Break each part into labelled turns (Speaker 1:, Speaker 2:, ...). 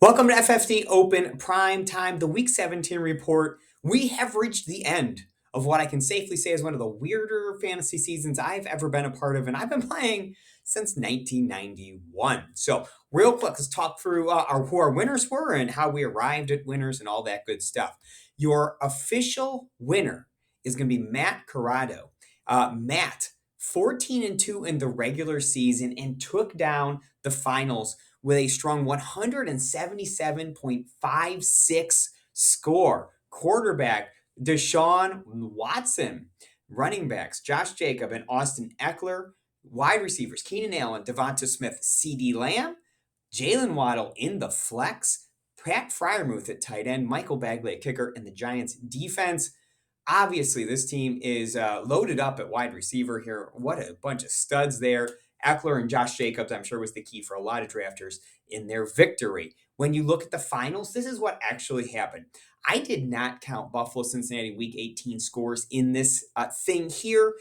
Speaker 1: Welcome to FFT Open Prime Time, the Week 17 report. We have reached the end of what I can safely say is one of the weirder fantasy seasons I've ever been a part of, and I've been playing since 1991. So, real quick, let's talk through who our winners were and how we arrived at winners and all that good stuff. Your official winner is going to be Matt Corrado. Matt, 14 and 2 in the regular season, and took down the finals with a strong 177.56 score. Quarterback Deshaun Watson, running backs Josh Jacob and Austin Eckler, wide receivers Keenan Allen, Devonta Smith, CeeDee Lamb, Jalen Waddle in the flex, Pat Fryermuth at tight end, Michael Bagley at kicker, and the Giants defense. Obviously, this team is loaded up at wide receiver here. What a bunch of studs there. Eckler and Josh Jacobs, I'm sure, was the key for a lot of drafters in their victory. When you look at the finals, this is what actually happened. I did not count Buffalo Cincinnati Week 18 scores in this thing here.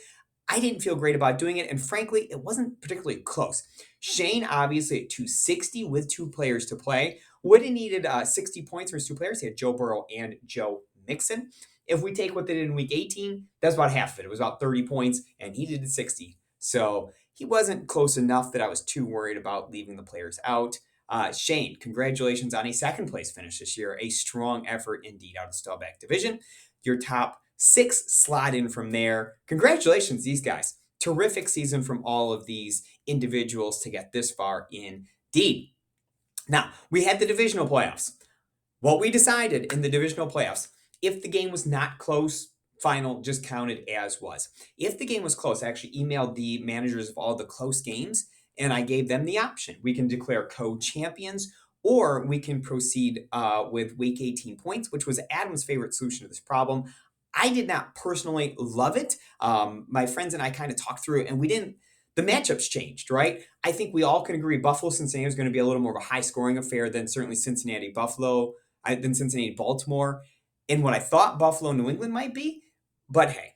Speaker 1: I didn't feel great about doing it, and frankly, it wasn't particularly close. Shane, obviously, at 260 with two players to play, would have needed 60 points for his two players. He had Joe Burrow and Joe Mixon. If we take what they did in Week 18, that's about half of it. It was about 30 points, and he did 60. So he wasn't close enough that I was too worried about leaving the players out. Shane, congratulations on a second place finish this year. A strong effort indeed out of the Staubach division. Your top six slot in from there. Congratulations, these guys. Terrific season from all of these individuals to get this far indeed. Now, we had the divisional playoffs. What we decided in the divisional playoffs, if the game was not close, final just counted as was. If the game was close, I actually emailed the managers of all the close games and I gave them the option. We can declare co-champions or we can proceed with week 18 points, which was Adam's favorite solution to this problem. I did not personally love it. My friends and I kind of talked through it, and we didn't. The matchups changed, right? I think we all can agree Buffalo Cincinnati is going to be a little more of a high scoring affair than certainly Cincinnati Buffalo, than Cincinnati Baltimore, and what I thought Buffalo New England might be. But hey,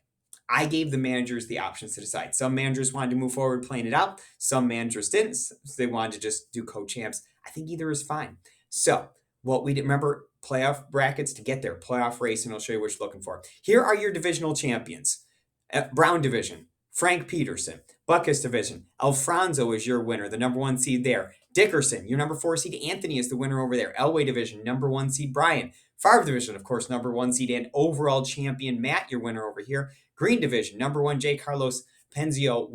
Speaker 1: I gave the managers the options to decide. Some managers wanted to move forward playing it out. Some managers didn't. So they wanted to just do co-champs. I think either is fine. So what we did, remember playoff brackets to get there, playoff race, and I'll show you what you're looking for. Here are your divisional champions. Brown division, Frank Peterson. Buckus division, Alfonso is your winner, the number one seed there. Dickerson, your number 4 seed. Anthony is the winner over there. Elway division, number 1 seed. Brian. Favre division, of course, number 1 seed and overall champion. Matt, your winner over here. Green division, number 1, J. Carlos Penzio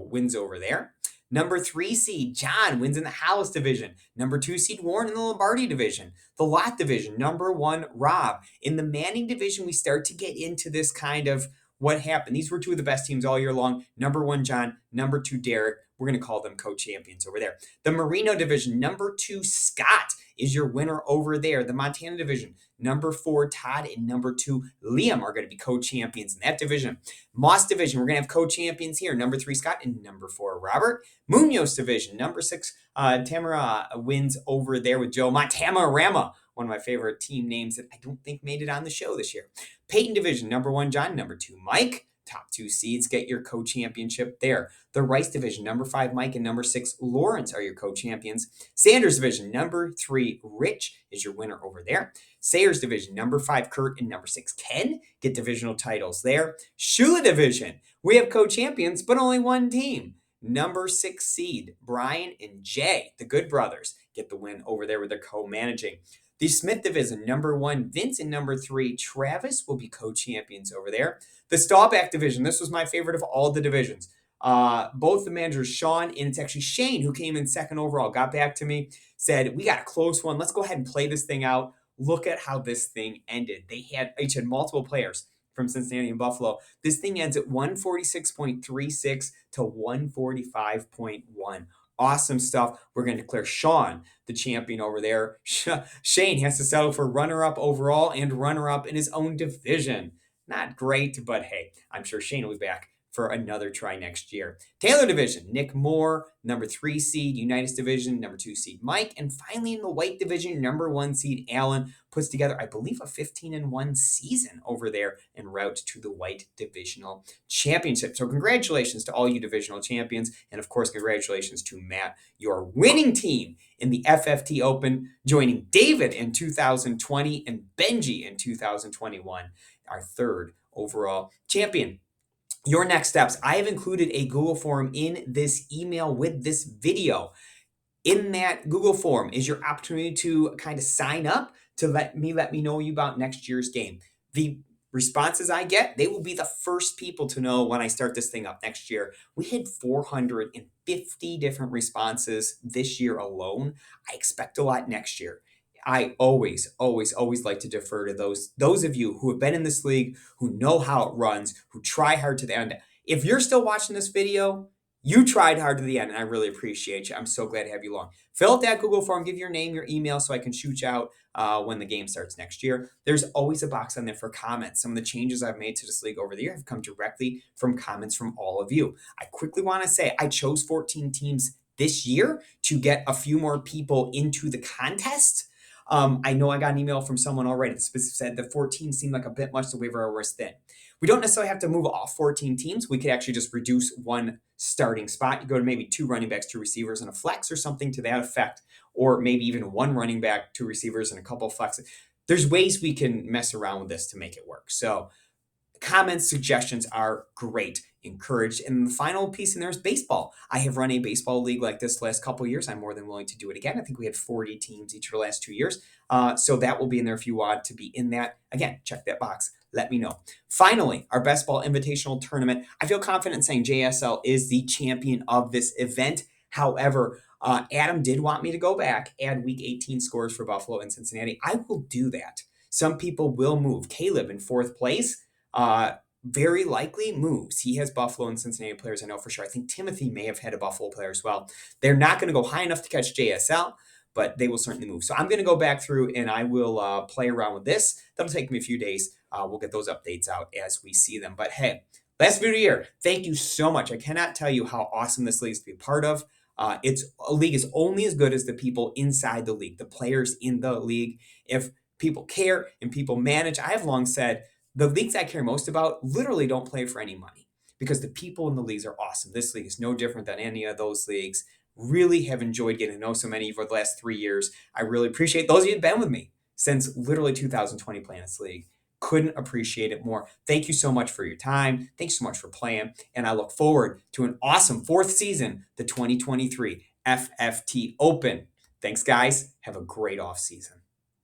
Speaker 1: wins over there. Number 3 seed, John, wins in the Hollis division. Number 2 seed, Warren in the Lombardi division. The Lot division, number 1, Rob. In the Manning division, we start to get into this kind of what happened. These were two of the best teams all year long. Number 1, John. Number 2, Derek. We're going to call them co-champions over there. The Marino division, number 2, Scott is your winner over there. The Montana division, number 4, Todd, and number 2, Liam are going to be co-champions in that division. Moss division, we're going to have co-champions here. Number 3, Scott, and number 4, Robert. Munoz division, number 6, Tamara wins over there with Joe. Montana Rama, one of my favorite team names that I don't think made it on the show this year. Peyton division, number 1, John, number 2, Mike. Top 2 seeds get your co-championship there. The Rice division, number 5, Mike, and number 6, Lawrence are your co-champions. Sanders division, number 3, Rich is your winner over there. Sayers division, number 5, Kurt, and number 6, Ken get divisional titles there. Shula division, we have co-champions, but only one team. Number 6 seed, Brian and Jay, the Good Brothers, get the win over there with their co-managing. The Smith division, number 1, Vince, and number 3, Travis will be co-champions over there. The Staubach division, this was my favorite of all the divisions. Both the managers, Sean, and it's actually Shane, who came in second overall, got back to me, said, we got a close one. Let's go ahead and play this thing out. Look at how this thing ended. They each had multiple players from Cincinnati and Buffalo. This thing ends at 146.36 to 145.1. Awesome stuff. We're going to declare Sean the champion over there. Shane has to settle for runner-up overall and runner-up in his own division. Not great, but hey, I'm sure Shane will be back for another try next year. Taylor Division, Nick Moore, number 3 seed. Unitas Division, number 2 seed Mike. And finally in the White Division, number 1 seed Alan puts together, I believe, a 15-1 season over there en route to the White Divisional Championship. So congratulations to all you divisional champions. And of course, congratulations to Matt, your winning team in the FFT Open, joining David in 2020 and Benji in 2021, our third overall champion. Your next steps. I have included a Google form in this email with this video. In that Google form is your opportunity to kind of sign up to let me know you about next year's game. The responses I get, they will be the first people to know when I start this thing up next year. We had 450 different responses this year alone. I expect a lot next year. I always like to defer to those of you who have been in this league, who know how it runs, who try hard to the end. If you're still watching this video, you tried hard to the end, and I really appreciate you. I'm so glad to have you along. Fill out that Google form, give your name, your email, so I can shoot you out when the game starts next year. There's always a box on there for comments. Some of the changes I've made to this league over the year have come directly from comments from all of you. I quickly want to say I chose 14 teams this year to get a few more people into the contest. I know I got an email from someone already that said the 14 seemed like a bit much, the waiver was thin. We don't necessarily have to move all 14 teams. We could actually just reduce one starting spot. You go to maybe 2 running backs, 2 receivers, and a flex or something to that effect, or maybe even 1 running back, 2 receivers, and a couple of flexes. There's ways we can mess around with this to make it work. So comments, suggestions are great, encouraged. And the final piece in there is baseball. I have run a baseball league like this the last couple of years. I'm more than willing to do it again. I think we had 40 teams each of the last 2 years. So that will be in there if you want to be in that. Again, check that box. Let me know. Finally, our Best Ball Invitational Tournament. I feel confident in saying JSL is the champion of this event. However, Adam did want me to go back, add Week 18 scores for Buffalo and Cincinnati. I will do that. Some people will move. Caleb in 4th place. Very likely moves. He has Buffalo and Cincinnati players, I know for sure. I think Timothy may have had a Buffalo player as well. They're not going to go high enough to catch JSL, but they will certainly move. So I'm going to go back through and I will play around with this. That'll take me a few days. We'll get those updates out as we see them. But hey, last video here. Thank you so much. I cannot tell you how awesome this league is to be a part of. It's a league is only as good as the people inside the league, the players in the league. If people care and people manage, I have long said, the leagues I care most about literally don't play for any money because the people in the leagues are awesome. This league is no different than any of those leagues. Really have enjoyed getting to know so many for the last 3 years. I really appreciate those of you who've been with me since literally 2020 playing this league. Couldn't appreciate it more. Thank you so much for your time. Thanks so much for playing. And I look forward to an awesome 4th season, the 2023 FFT Open. Thanks, guys. Have a great off season.